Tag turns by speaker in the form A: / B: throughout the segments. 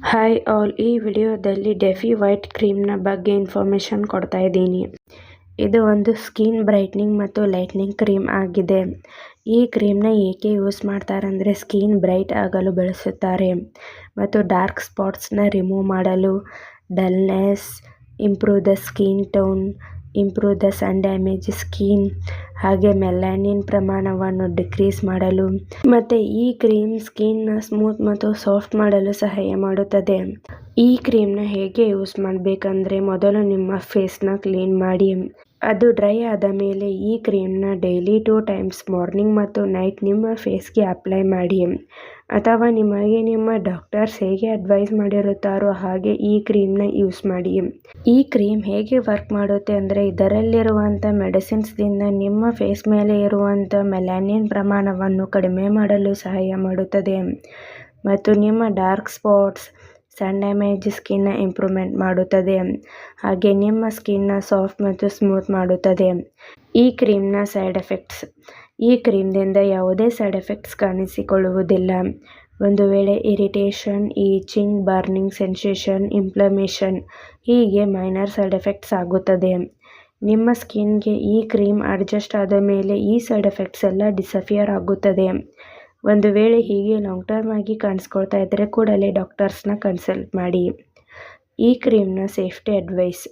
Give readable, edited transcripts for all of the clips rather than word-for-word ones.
A: Hi all, ಈ ವಿಡಿಯೋದಲ್ಲಿ ಡೆಫಿ white ಕ್ರೀಮ್ನ ಬಗ್ಗೆ ಇನ್ಫಾರ್ಮೇಷನ್ ಕೊಡ್ತಾ ಇದ್ದೀನಿ. ಇದು ಒಂದು ಸ್ಕಿನ್ ಬ್ರೈಟ್ನಿಂಗ್ ಮತ್ತು ಲೈಟ್ನಿಂಗ್ ಕ್ರೀಮ್ ಆಗಿದೆ. ಈ ಕ್ರೀಮ್ನ ಏಕೆ ಯೂಸ್ ಮಾಡ್ತಾರೆ ಅಂದರೆ ಸ್ಕಿನ್ ಬ್ರೈಟ್ ಆಗಲು ಬಳಸುತ್ತಾರೆ ಮತ್ತು ಡಾರ್ಕ್ ಸ್ಪಾಟ್ಸ್ನ ರಿಮೂವ್ ಮಾಡಲು, dullness, improve the skin tone, improve the sun damage skin, ಹಾಗೆ ಮೆಲನಿನ್ ಪ್ರಮಾಣವನ್ನು ಡಿಕ್ರೀಸ್ ಮಾಡಲು ಮತ್ತು ಈ ಕ್ರೀಮ್ ಸ್ಕಿನ್ನ ಸ್ಮೂತ್ ಮತ್ತು ಸಾಫ್ಟ್ ಮಾಡಲು ಸಹಾಯ ಮಾಡುತ್ತದೆ. ಈ ಕ್ರೀಮ್ನ ಹೇಗೆ ಯೂಸ್ ಮಾಡಬೇಕಂದ್ರೆ, ಮೊದಲು ನಿಮ್ಮ ಫೇಸ್ನ ಕ್ಲೀನ್ ಮಾಡಿ. ಅದು ಡ್ರೈ ಆದ ಮೇಲೆ ಈ ಕ್ರೀಮ್ನ ಡೈಲಿ 2 ಟೈಮ್ಸ್ ಮಾರ್ನಿಂಗ್ ಮತ್ತು ನೈಟ್ ನಿಮ್ಮ ಫೇಸ್ಗೆ ಅಪ್ಲೈ ಮಾಡಿ, ಅಥವಾ ನಿಮಗೆ ನಿಮ್ಮ ಡಾಕ್ಟರ್ಸ್ ಹೇಗೆ ಅಡ್ವೈಸ್ ಮಾಡಿರುತ್ತಾರೋ ಹಾಗೆ ಈ ಕ್ರೀಮ್ನ ಯೂಸ್ ಮಾಡಿ. ಈ ಕ್ರೀಮ್ ಹೇಗೆ ವರ್ಕ್ ಮಾಡುತ್ತೆ ಅಂದರೆ, ಇದರಲ್ಲಿರುವಂಥ ಮೆಡಿಸಿನ್ಸ್ದಿಂದ ನಿಮ್ಮ ಫೇಸ್ ಮೇಲೆ ಇರುವಂಥ ಮೆಲನಿನ್ ಪ್ರಮಾಣವನ್ನು ಕಡಿಮೆ ಮಾಡಲು ಸಹಾಯ ಮಾಡುತ್ತದೆ ಮತ್ತು ನಿಮ್ಮ ಡಾರ್ಕ್ ಸ್ಪಾಟ್ಸ್, ಸನ್ ಡ್ಯಾಮೇಜ್ ಸ್ಕಿನ್ನ ಇಂಪ್ರೂವ್ಮೆಂಟ್ ಮಾಡುತ್ತದೆ, ಹಾಗೆ ನಿಮ್ಮ ಸ್ಕಿನ್ನ ಸಾಫ್ಟ್ ಮತ್ತು ಸ್ಮೂತ್ ಮಾಡುತ್ತದೆ. ಈ ಕ್ರೀಮ್ನ ಸೈಡ್ ಎಫೆಕ್ಟ್ಸ್. ಈ ಕ್ರೀಮ್ದಿಂದ ಯಾವುದೇ ಸೈಡ್ ಎಫೆಕ್ಟ್ಸ್ ಕಾಣಿಸಿಕೊಳ್ಳುವುದಿಲ್ಲ. ಒಂದು ವೇಳೆ irritation, itching, burning sensation, inflammation ಹೀಗೆ ಮೈನರ್ ಸೈಡ್ ಎಫೆಕ್ಟ್ಸ್ ಆಗುತ್ತದೆ. ನಿಮ್ಮ ಸ್ಕಿನ್ಗೆ ಈ ಕ್ರೀಮ್ ಅಡ್ಜಸ್ಟ್ ಆದ ಮೇಲೆ ಈ ಸೈಡ್ ಎಫೆಕ್ಟ್ಸ್ ಎಲ್ಲ ಡಿಸಪಿಯರ್ ಆಗುತ್ತದೆ. ಒಂದು ವೇಳೆ ಹೀಗೆ ಲಾಂಗ್ ಟರ್ಮ್ ಆಗಿ ಕಾಣಿಸ್ಕೊಳ್ತಾ ಇದ್ದರೆ ಕೂಡಲೇ ಡಾಕ್ಟರ್ಸ್ನ ಕನ್ಸಲ್ಟ್ ಮಾಡಿ. ಈ ಕ್ರೀಮ್ನ ಸೇಫ್ಟಿ ಅಡ್ವೈಸ್.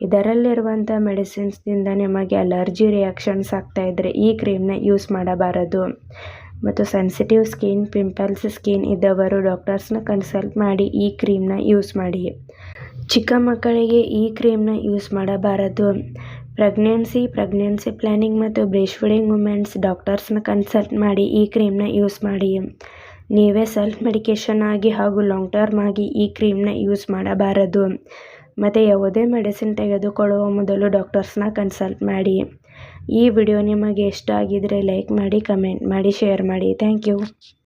A: ಇದರಲ್ಲಿರುವಂಥ ಮೆಡಿಸಿನ್ಸ್ದಿಂದ ನಿಮಗೆ ಅಲರ್ಜಿ ರಿಯಾಕ್ಷನ್ಸ್ ಆಗ್ತಾ ಇದ್ದರೆ ಈ ಕ್ರೀಮ್ನ ಯೂಸ್ ಮಾಡಬಾರದು ಮತ್ತು ಸೆನ್ಸಿಟಿವ್ ಸ್ಕಿನ್, ಪಿಂಪಲ್ಸ್ ಸ್ಕಿನ್ ಇದ್ದವರು ಡಾಕ್ಟರ್ಸ್ನ ಕನ್ಸಲ್ಟ್ ಮಾಡಿ ಈ ಕ್ರೀಮ್ನ ಯೂಸ್ ಮಾಡಿ. ಚಿಕ್ಕ ಮಕ್ಕಳಿಗೆ ಈ ಕ್ರೀಮ್ನ ಯೂಸ್ ಮಾಡಬಾರದು. ಪ್ರೆಗ್ನೆನ್ಸಿ ಪ್ಲಾನಿಂಗ್ ಮತ್ತು ಬ್ರೆಸ್ಟ್ ಫೀಡಿಂಗ್ ವುಮೆನ್ಸ್ ಡಾಕ್ಟರ್ಸ್ನ ಕನ್ಸಲ್ಟ್ ಮಾಡಿ ಈ ಕ್ರೀಮ್ನ ಯೂಸ್ ಮಾಡಿ. ನೀವೇ ಸೆಲ್ಫ್ ಮೆಡಿಕೇಷನ್ ಆಗಿ ಹಾಗೂ ಲಾಂಗ್ ಟರ್ಮ್ ಆಗಿ ಈ ಕ್ರೀಮ್ನ ಯೂಸ್ ಮಾಡಬಾರದು ಮತ್ತು ಯಾವುದೇ ಮೆಡಿಸಿನ್ ತೆಗೆದುಕೊಳ್ಳುವ ಮೊದಲು ಡಾಕ್ಟರ್ಸ್ನ ಕನ್ಸಲ್ಟ್ ಮಾಡಿ. ಈ ವಿಡಿಯೋ ನಿಮಗೆ ಇಷ್ಟ ಆಗಿದ್ರೆ ಲೈಕ್ ಮಾಡಿ, ಕಮೆಂಟ್ ಮಾಡಿ, ಶೇರ್ ಮಾಡಿ. Thank you.